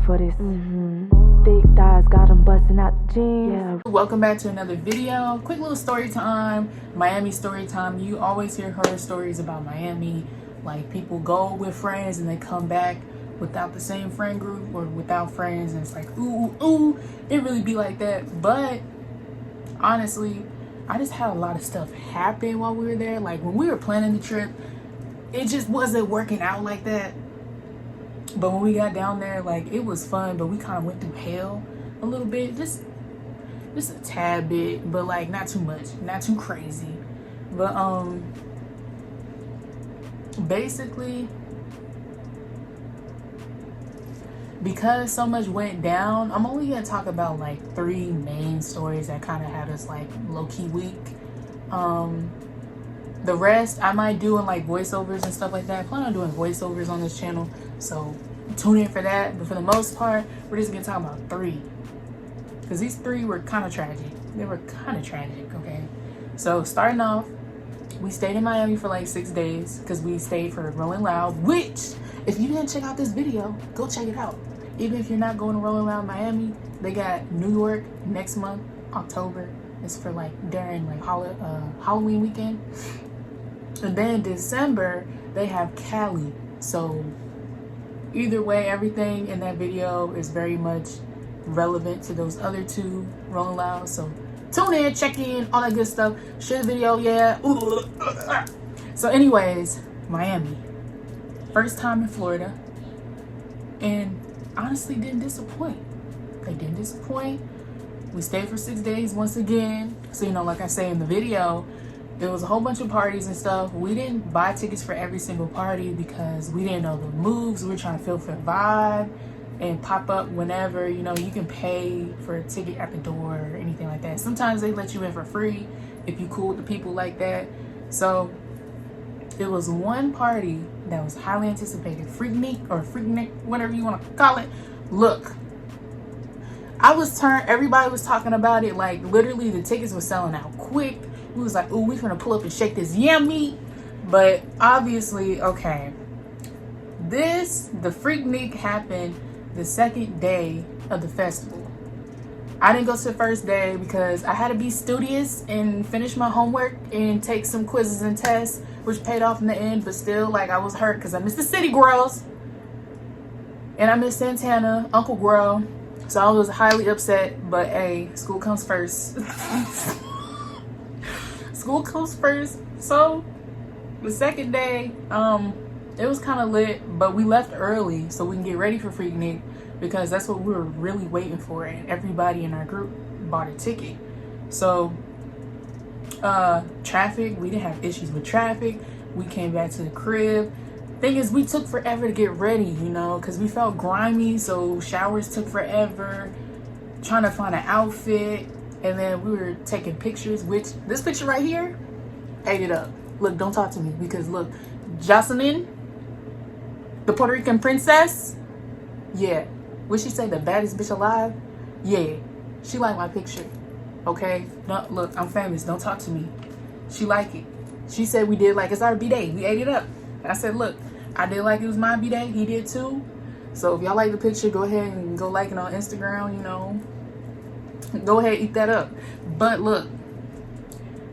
for this. Thick thighs got them busting out the jeans. Yeah. Welcome back to another video. Quick little story time, Miami story time. You always hear horror stories about Miami. Like people go with friends and they come back without the same friend group or without friends, and it's like ooh, it really be like that. But honestly, I just had a lot of stuff happen while we were there. Like when we were planning the trip, it just wasn't working out like that. But when we got down there, like it was fun, but we kind of went through hell a little bit, just a tad bit, but like not too much, not too crazy. But basically, because so much went down, I'm only gonna talk about like 3 main stories that kind of had us like low-key weak. The rest I might do in like voiceovers and stuff like that. I plan on doing voiceovers on this channel, so tune in for that. But for the most part, we're just gonna talk about 3, because these 3 were kind of tragic. They were kind of tragic, okay? So starting off, we stayed in Miami for like 6 days because we stayed for Rolling Loud, which if you didn't check out this video, go check it out. Even if you're not going to Rolling Loud Miami, they got New York next month, October. It's for like during like Halloween weekend. And then December, they have Cali. So either way, everything in that video is very much relevant to those other 2 Rolling Loud. So tune in, check in, all that good stuff. Share the video, yeah. So anyways, Miami. First time in Florida. And honestly didn't disappoint. They didn't disappoint. We stayed for 6 days once again. So, you know, like I say in the video, there was a whole bunch of parties and stuff. We didn't buy tickets for every single party because we didn't know the moves. We were trying to feel for the vibe and pop up whenever. You know, you can pay for a ticket at the door or anything like that. Sometimes they let you in for free if you cool with the people like that. So it was one party that was highly anticipated. Freaknik or Freaknik, whatever you want to call it. Look, everybody was talking about it. Like literally the tickets were selling out quick. We was like, ooh, we finna pull up and shake this yam meat. But obviously, okay, the Freaknik happened the 2nd day of the festival. I didn't go to the first day because I had to be studious and finish my homework and take some quizzes and tests, which paid off in the end. But still, like, I was hurt because I missed the City Girls and I missed Santana, Uncle Grow. So I was highly upset, but hey, school comes first. School comes first. So the 2nd day, it was kind of lit, but we left early so we can get ready for Freaknik because that's what we were really waiting for, and everybody in our group bought a ticket. So traffic, we didn't have issues with traffic. We came back to the crib. Thing is, we took forever to get ready, you know, because we felt grimy, so showers took forever, trying to find an outfit. And then we were taking pictures, which this picture right here ate it up. Look, don't talk to me because look, Jocelyn, the Puerto Rican princess, yeah, would she say the baddest bitch alive? Yeah, she liked my picture. Okay, no, look, I'm famous, don't talk to me. She liked it. She said we did like it's our B-day. We ate it up. And I said, look, I did like it was my B-day. He did too. So if y'all like the picture, go ahead and go like it on Instagram, you know. Go ahead, eat that up. But look,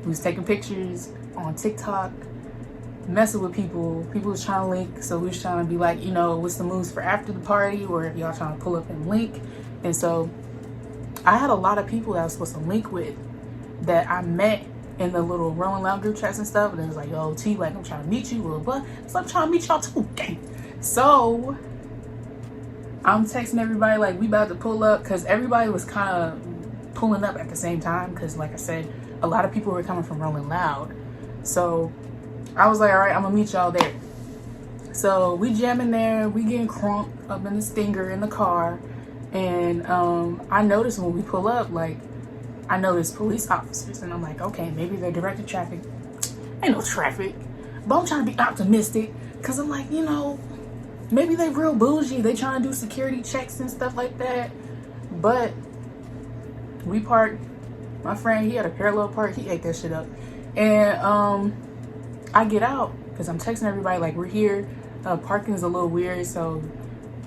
we was taking pictures on TikTok, messing with people. People was trying to link, so we was trying to be like, you know, what's the moves for after the party, or if y'all trying to pull up and link. And so I had a lot of people that I was supposed to link with that I met in the little Rolling Loud group chats and stuff. And it was like, yo, T, like, I'm trying to meet you, blah, blah. So I'm trying to meet y'all too, gang. So I'm texting everybody like we about to pull up, because everybody was kind of pulling up at the same time, because like I said, a lot of people were coming from Rolling Loud. So I was like, all right, I'm gonna meet y'all there. So we jamming there, we getting crunk up in the stinger in the car. And I noticed when we pull up, like, I noticed police officers, and I'm like, okay, maybe they're directing traffic. Ain't no traffic, but I'm trying to be optimistic, because I'm like, you know, maybe they real bougie, they trying to do security checks and stuff like that. But we parked. My friend, he had a parallel park, he ate that shit up. And I get out because I'm texting everybody like we're here. Parking is a little weird, so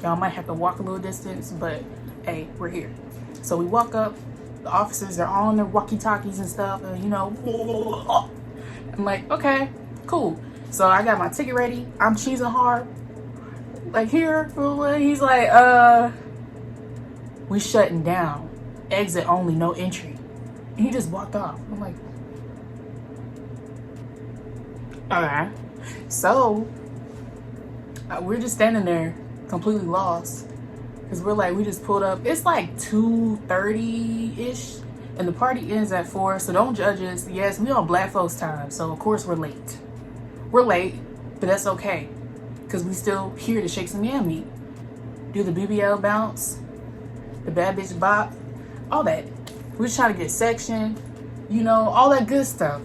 Y'all might have to walk a little distance, but hey, we're here. So we walk up. The officers are all on their walkie-talkies and stuff, and you know, I'm like, okay, cool. So I got my ticket ready. I'm cheesing hard. Like, here. He's like, we shutting down. Exit only, no entry. And he just walked off. I'm like, alright. So we're just standing there completely lost. Because we're like, we just pulled up. It's like 2:30-ish. And the party ends at 4. So don't judge us. Yes, we on black folks time. So of course we're late. We're late, but that's okay. Because we still here to shake some yam meat. Do the BBL bounce. The bad bitch bop. All that. We're just trying to get section. You know, all that good stuff.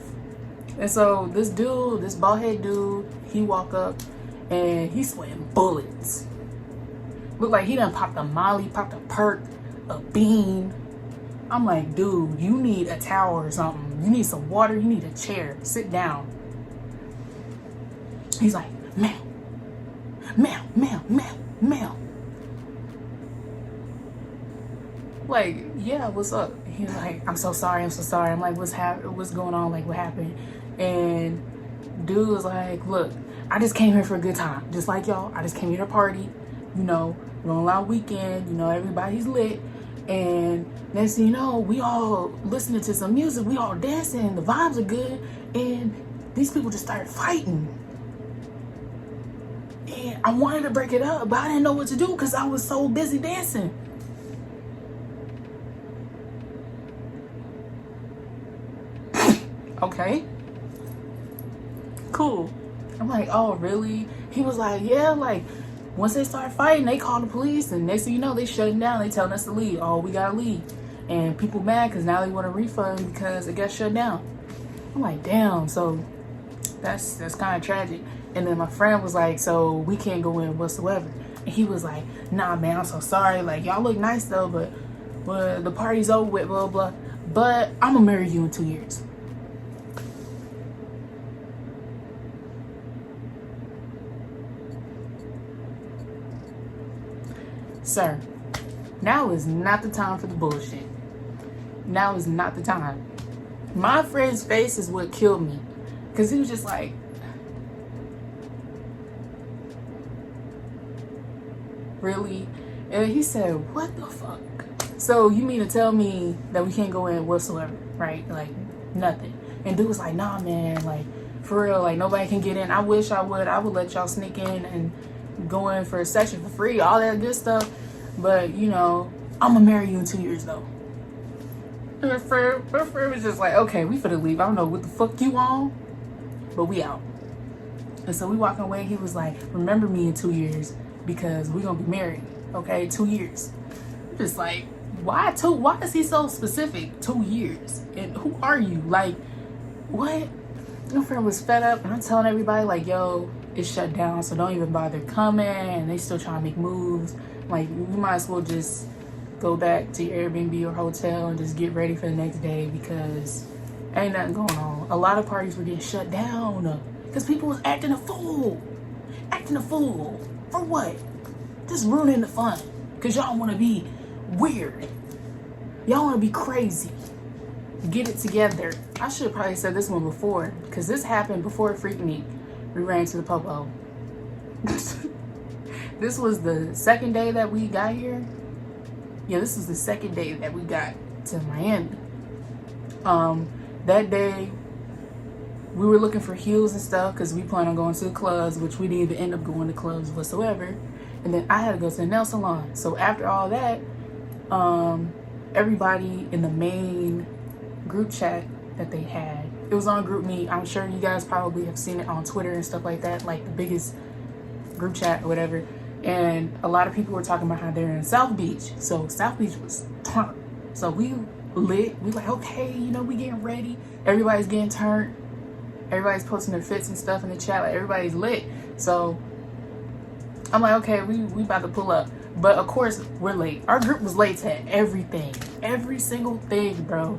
And so this dude, this bald head dude, he walk up and he's sweating bullets. Look like he done popped a Molly, popped a perk, a bean. I'm like, dude, you need a towel or something. You need some water. You need a chair. Sit down. He's like, ma'am, ma'am, ma'am, ma'am, ma'am. Like, yeah, what's up? He's like, I'm so sorry. I'm so sorry. I'm like, what's going on? Like, what happened? And dude was like, look, I just came here for a good time. Just like y'all, I just came here to party. You know, rolling out weekend. You know, everybody's lit. And next thing you know, we all listening to some music. We all dancing. The vibes are good. And these people just started fighting. And I wanted to break it up, but I didn't know what to do because I was so busy dancing. Okay. Cool. I'm like, oh, really? He was like, yeah, like, once they start fighting, they call the police, and next thing you know, they shutting down. They telling us to leave. Oh, we gotta leave. And people mad because now they want a refund because it got shut down. I'm like, damn. So that's kind of tragic. And then my friend was like, so we can't go in whatsoever. And he was like, nah, man, I'm so sorry. Like, y'all look nice though, but the party's over with, blah, blah. But I'm gonna marry you in 2 years. Sir, now is not the time for the bullshit. Now is not the time. My friend's face is what killed me. Because he was just like, really? And he said, what the fuck? So you mean to tell me that we can't go in whatsoever, right? Like, nothing. And dude was like, nah, man, like, for real, like, nobody can get in. I wish I would let y'all sneak in and go in for a section for free, all that good stuff. But, you know, I'm gonna marry you in 2 years, though. And my friend was just like, okay, we finna leave. I don't know what the fuck you on, but we out. And so we walking away. He was like, remember me in 2 years because we're gonna be married, okay? 2 years. I'm just like, why 2? Why is he so specific? 2 years. And who are you? Like, what? My friend was fed up, and I'm telling everybody, like, yo, it's shut down, so don't even bother coming. And they still trying to make moves. Like, you might as well just go back to your Airbnb or hotel and just get ready for the next day because ain't nothing going on. A lot of parties were getting shut down because people was acting a fool. Acting a fool. For what? Just ruining the fun. Because y'all want to be weird. Y'all want to be crazy. Get it together. I should have probably said this one before because this happened before Freak Meet. We ran to the Popo. This was the second day that we got here. Yeah, this was the second day that we got to Miami. That day, we were looking for heels and stuff because we plan on going to the clubs, which we didn't even end up going to clubs whatsoever. And then I had to go to the nail salon. So after all that, everybody in the main group chat that they had, it was on Group Me. I'm sure you guys probably have seen it on Twitter and stuff like that, like the biggest group chat or whatever. And a lot of people were talking about how they're in South Beach. So South Beach was turned. So we lit. We like, okay, you know, we getting ready. Everybody's getting turned. Everybody's posting their fits and stuff in the chat. Like, everybody's lit. So I'm like, okay, we about to pull up. But of course, we're late. Our group was late to everything. Every single thing, bro.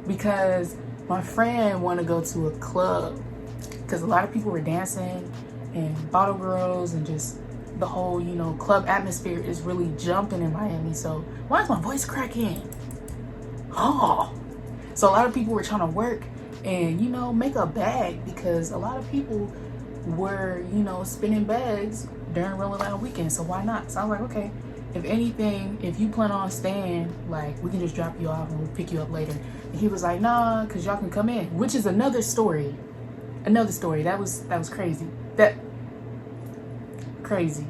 Because my friend wanted to go to a club. Because a lot of people were dancing and bottle girls and just the whole, you know, club atmosphere is really jumping in Miami. So why is my voice cracking? Oh, so a lot of people were trying to work and, you know, make a bag, because a lot of people were, you know, spinning bags during Rolling Loud weekend. So why not? So I was like, okay, if anything, if you plan on staying, like, we can just drop you off and we'll pick you up later. And he was like, nah, because y'all can come in, which is another story. Another story. That was crazy. Crazy.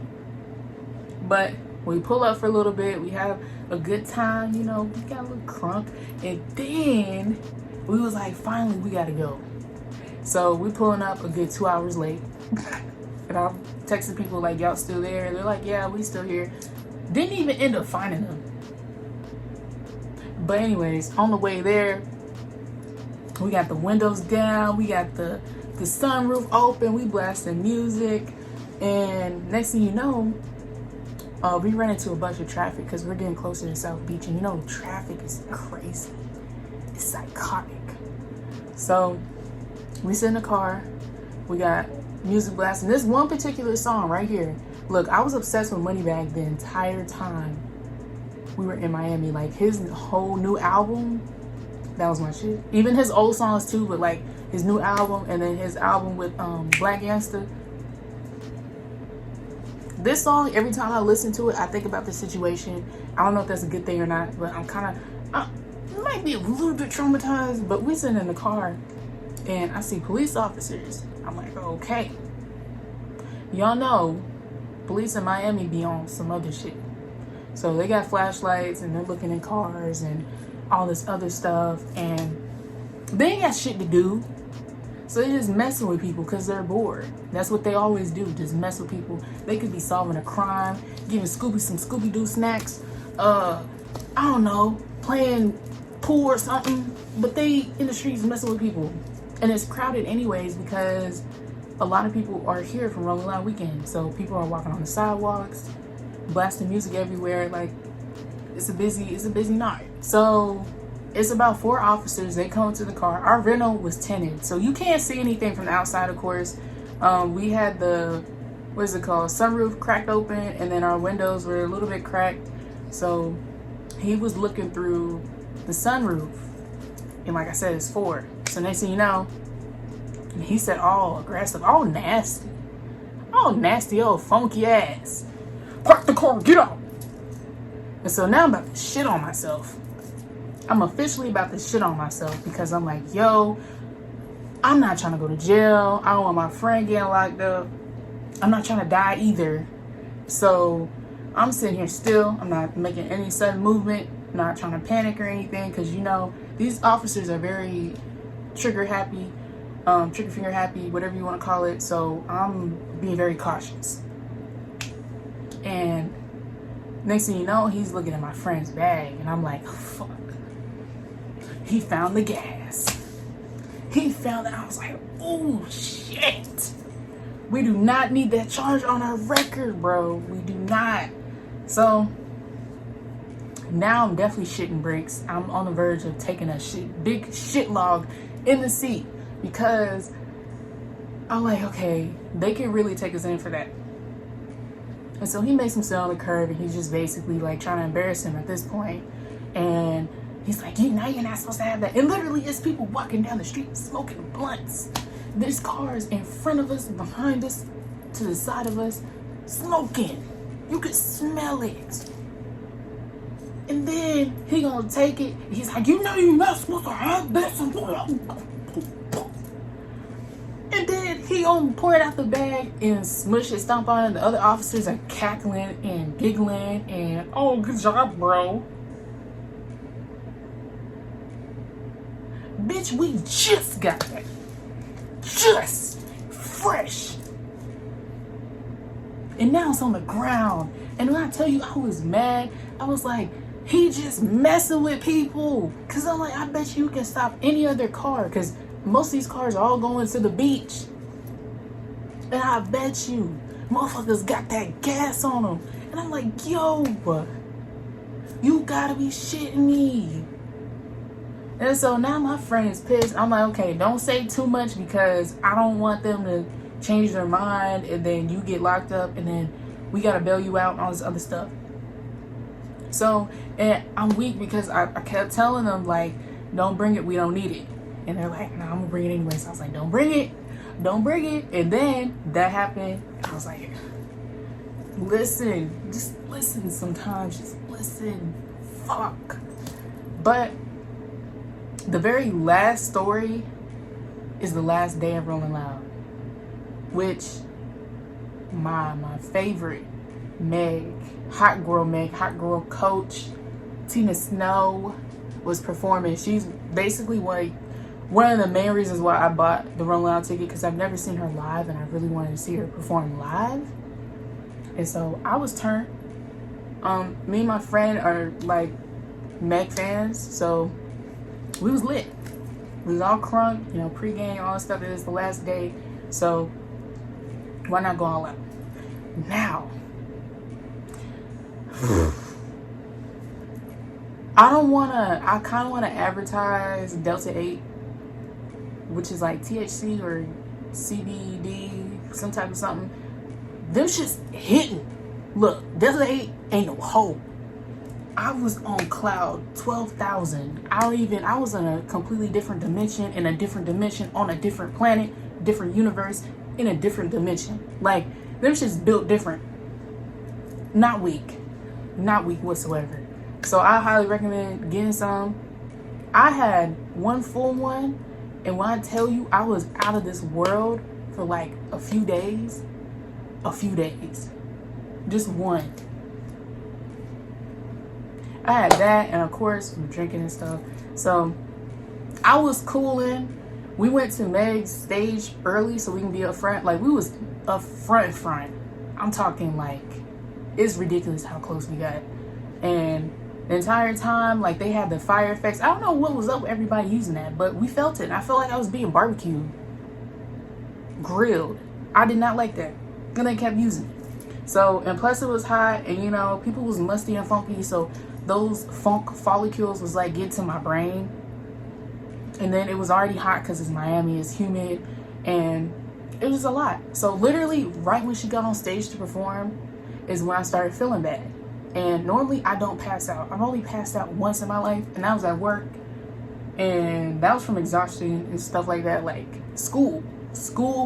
But we pull up for a little bit. We have a good time, you know. We got a little crunk. And then we was like, finally, we got to go. So we pulling up a good 2 hours late. And I'm texting people like, y'all still there? And they're like, yeah, we still here. Didn't even end up finding them. But anyways, on the way there, we got the windows down. We got the sunroof open. We blasting music. And next thing you know, we ran into a bunch of traffic because we're getting closer to South Beach. And you know, traffic is crazy. It's psychotic. So we sit in the car. We got music blasting. This one particular song right here. Look, I was obsessed with Moneybagg the entire time we were in Miami. Like, his whole new album, that was my shit. Even his old songs too, but like his new album and then his album with Black Gangsta. This song, every time I listen to it, I think about the situation. I don't know if that's a good thing or not, but I'm kind of, might be a little bit traumatized. But we sitting in the car and I see police officers. I'm like, okay. Y'all know, police in Miami be on some other shit. So they got flashlights and they're looking in cars and all this other stuff. And they ain't got shit to do. So they're just messing with people because they're bored. That's what they always do, just mess with people. They could be solving a crime, giving Scooby some Scooby-Doo snacks, I don't know, playing pool or something. But they in the streets messing with people. And it's crowded anyways because a lot of people are here from Rolling Loud weekend. So people are walking on the sidewalks, blasting music everywhere. Like, it's a busy night. So it's about 4 officers. They come to the car. Our rental was tinted, so you can't see anything from the outside, of course. We had the, what is it called, sunroof cracked open, and then our windows were a little bit cracked. So he was looking through the sunroof, and like I said, it's 4. So next thing you know, he said all aggressive, all nasty, old funky ass. Park the car, get out. And so now I'm about to shit on myself. I'm officially about to shit on myself because I'm like, yo, I'm not trying to go to jail. I don't want my friend getting locked up. I'm not trying to die either. So I'm sitting here still. I'm not making any sudden movement. I'm not trying to panic or anything because, you know, these officers are very trigger finger happy, whatever you want to call it. So I'm being very cautious. And next thing you know, he's looking at my friend's bag and I'm like, fuck. He found the gas. He found it. I was like, oh shit. We do not need that charge on our record, bro. We do not. So now I'm definitely shitting bricks. I'm on the verge of taking a big shit log in the seat because I'm like, okay, they can really take us in for that. And so he makes himself on the curb and he's just basically like trying to embarrass him at this point. And he's like, now you're not supposed to have that. And literally it's people walking down the street smoking blunts. There's cars in front of us, behind us, to the side of us, smoking. You could smell it. And then he gonna take it. He's like, you know you're not supposed to have this. And then he gonna pour it out the bag and smush it, stomp on it. And the other officers are cackling and giggling and, oh, good job, bro. Bitch, we just got that. Just fresh. And now it's on the ground. And when I tell you I was mad, I was like, he just messing with people. Cause I'm like, I bet you can stop any other car. Cause most of these cars are all going to the beach. And I bet you motherfuckers got that gas on them. And I'm like, yo, you gotta be shitting me. And so now my friend is pissed. I'm like, okay, don't say too much because I don't want them to change their mind and then you get locked up and then we gotta bail you out and all this other stuff. So, and I'm weak because I kept telling them, like, don't bring it, we don't need it. And they're like, no, I'm gonna bring it anyway. So I was like, don't bring it, don't bring it. And then that happened. I was like, listen, just listen sometimes, just listen, fuck. But the very last story is the last day of Rolling Loud, which my favorite hot girl coach, Tina Snow, was performing. She's basically one of the main reasons why I bought the Rolling Loud ticket, because I've never seen her live and I really wanted to see her perform live. And so I was turned. Me and my friend are like Meg fans, so we was lit. We was all crunk, you know, pre-game, all that stuff. It is the last day, so why not go all out? Now, I kind of want to advertise Delta 8, which is like THC or CBD, some type of something. Them shit's hitting. Look, Delta 8 ain't no hoe. I was on cloud 12,000. I was in a completely different dimension, on a different planet, different universe, in a different dimension. Like, them shit's built different. Not weak whatsoever. So I highly recommend getting some. I had one full one, and when I tell you I was out of this world for like a few days. Just one. I had that, and of course I'm drinking and stuff. So I was cooling. We went to Meg's stage early so we can be up front. Like, we was up front. I'm talking like, it's ridiculous how close we got. And the entire time, like, they had the fire effects. I don't know what was up with everybody using that, but we felt it. And I felt like I was being barbecued, grilled. I did not like that, and they kept using it. So, and plus it was hot, and you know, people was musty and funky, so those funk follicles was like getting to my brain. And then it was already hot because it's Miami, it's humid, and it was a lot. So literally right when she got on stage to perform is when I started feeling bad. And normally I don't pass out. I've only passed out once in my life, and that was at work, and that was from exhaustion and stuff like that. Like, school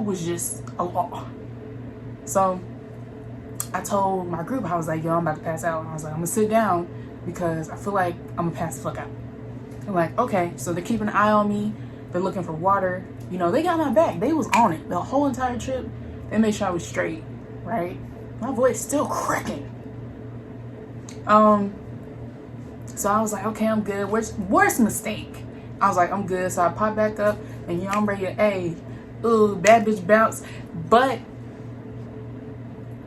was just a law. So I told my group, I was like, yo, I'm about to pass out. And I was like, I'm gonna sit down because I feel like I'm gonna pass the fuck out. I'm like, okay. So they're keeping an eye on me. They're looking for water. You know, they got my back. They was on it the whole entire trip. They made sure I was straight, right? My voice still cracking. So I was like, okay, I'm good. Worst mistake. I was like, I'm good. So I popped back up, and you know, I'm ready to, ooh, bad bitch bounce. But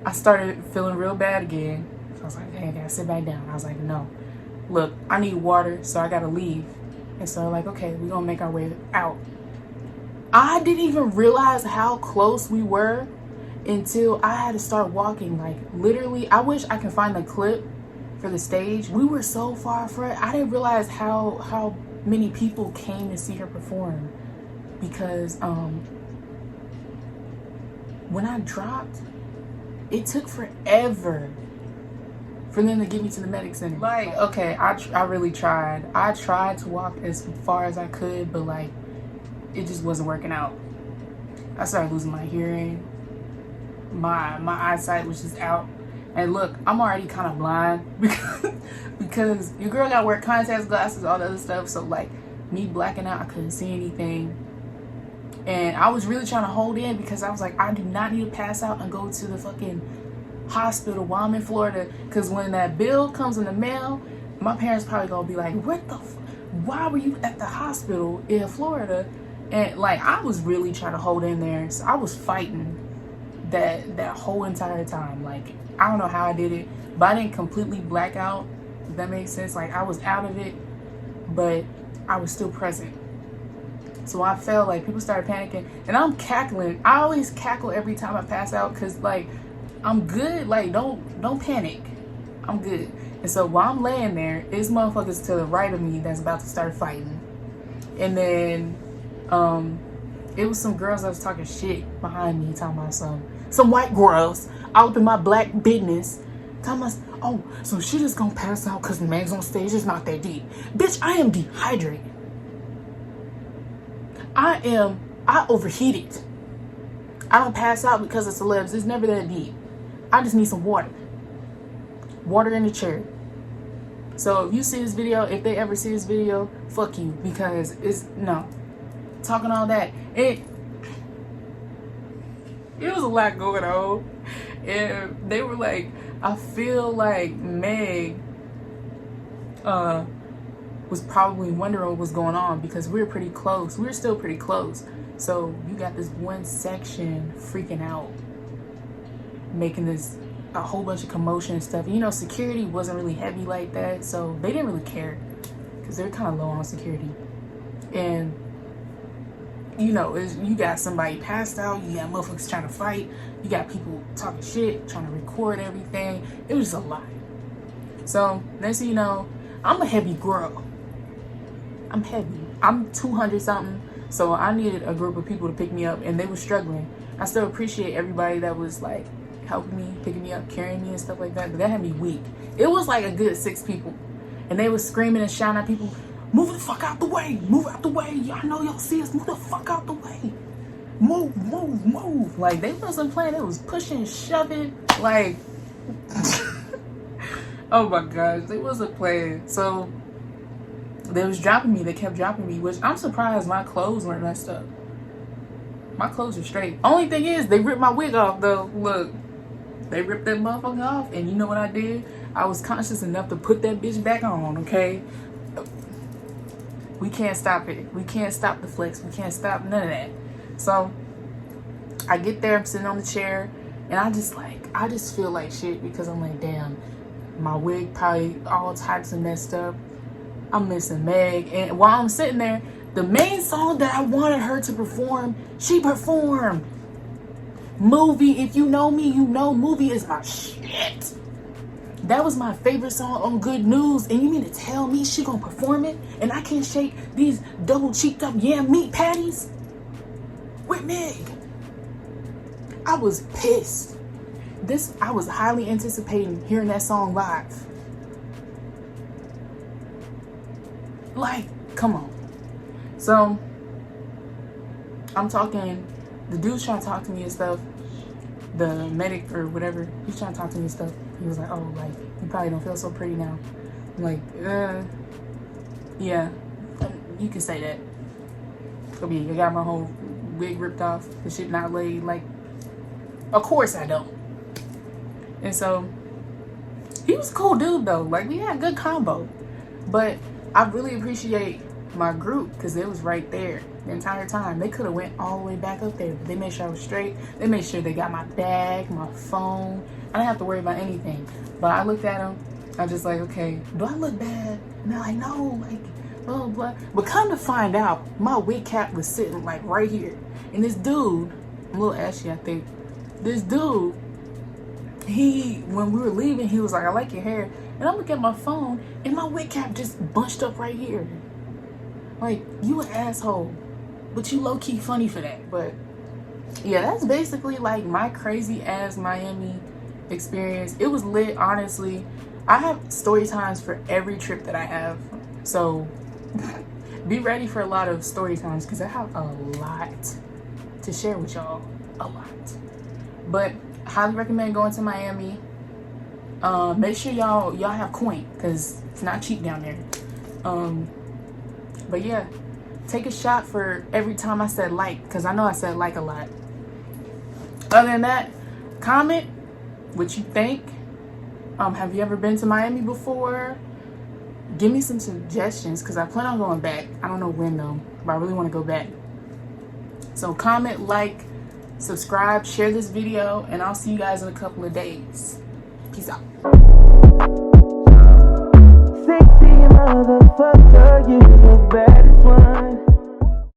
I started feeling real bad again. So I was like, hey, I gotta sit back down. I was like, no, look, I need water, so I gotta leave. And so like, okay, we're gonna make our way out. I didn't even realize how close we were until I had to start walking. Like, literally, I wish I could find the clip for the stage. We were so far front. I didn't realize how many people came to see her perform, because when I dropped, it took forever for them to get me to the medic center. Like, okay, I really tried. I tried to walk as far as I could, but like, it just wasn't working out. I started losing my hearing. My eyesight was just out. And look, I'm already kind of blind because your girl got to wear contacts, glasses, all the other stuff. So like, me blacking out, I couldn't see anything. And I was really trying to hold in because I was like, I do not need to pass out and go to the fucking hospital while I'm in Florida. Because when that bill comes in the mail, my parents probably gonna be like, what the why were you at the hospital in Florida? And like, I was really trying to hold in there. So I was fighting that whole entire time. Like, I don't know how I did it, but I didn't completely black out, if that makes sense. Like, I was out of it, but I was still present. So I felt like people started panicking, and I'm cackling. I always cackle every time I pass out, because like, I'm good. Like, don't panic. I'm good. And so while I'm laying there, it's motherfuckers to the right of me that's about to start fighting. And then it was some girls that was talking shit behind me, talking about some white girls. all up in my black business. Tell us, oh, so she just gonna pass out because the man's on stage. It's not that deep. Bitch, I am dehydrated. I overheated. I don't pass out because of celebs. It's never that deep. I just need some water. Water in the chair. So if you see this video, if they ever see this video, fuck you, because it's no. Talking all that. It was a lot going on. And they were like, I feel like Meg was probably wondering what was going on because we were pretty close. We were still pretty close. So you got this one section freaking out, making this a whole bunch of commotion and stuff. You know, security wasn't really heavy like that, so they didn't really care because they're kind of low on security. And you know, you got somebody passed out, you got motherfuckers trying to fight, you got people talking shit, trying to record everything. It was just a lot. So next thing you know, I'm a heavy girl. I'm heavy. I'm 200 something. So I needed a group of people to pick me up, and they were struggling. I still appreciate everybody that was like helping me, picking me up, carrying me and stuff like that, but that had me weak. It was like a good 6 people, and they was screaming and shouting at people, move the fuck out the way, move out the way. Y'all know y'all see us, move the fuck out the way. Move, move, move. Like, they wasn't playing, it was pushing, shoving, like, oh my gosh, they wasn't playing. So they was dropping me, they kept dropping me, which I'm surprised my clothes weren't messed up. My clothes are straight. Only thing is, they ripped my wig off though. Look, they ripped that motherfucker off, and you know what I did? I was conscious enough to put that bitch back on, okay? We can't stop it. We can't stop the flex. We can't stop none of that. So I get there, I'm sitting on the chair, and I just feel like shit because I'm like, damn, my wig probably all types of messed up. I'm missing Meg. And while I'm sitting there, the main song that I wanted her to perform, she performed. Movie, if you know me, you know Movie is my shit. That was my favorite song on Good News, and you mean to tell me she gonna perform it and I can't shake these double cheeked up yam meat patties with Meg? I was pissed. I was highly anticipating hearing that song live. Like, come on. So I'm talking, the dude's trying to talk to me and stuff, the medic or whatever, he's trying to talk to me and stuff. He was like, oh, like, you probably don't feel so pretty now. I'm like, yeah, you can say that. I mean, I got my whole wig ripped off, the shit not laid. Like, of course I don't. And so he was a cool dude though. Like, we had a good combo. But I really appreciate my group because they was right there the entire time. They could have went all the way back up there, but they made sure I was straight. They made sure they got my bag, my phone. I didn't have to worry about anything. But I looked at them. I was just like, okay, do I look bad? And they're like, no, like, blah, blah. But come to find out, my wig cap was sitting like right here. And this dude, I'm a little ashy, I think. This dude, when we were leaving, he was like, I like your hair. And I'm looking at my phone, and my wig cap just bunched up right here. Like, you an asshole. But you low-key funny for that. But yeah, that's basically like my crazy ass Miami experience. It was lit, honestly. I have story times for every trip that I have. So be ready for a lot of story times because I have a lot to share with y'all. A lot. But I highly recommend going to Miami. Make sure y'all have coin because it's not cheap down there. But yeah, take a shot for every time I said like, because I know I said like a lot. Other than that, comment what you think. Have you ever been to Miami before? Give me some suggestions because I plan on going back. I don't know when though, but I really want to go back. So comment, like, subscribe, share this video, and I'll see you guys in a couple of days. Peace out. Sexy motherfucker, you the baddest one.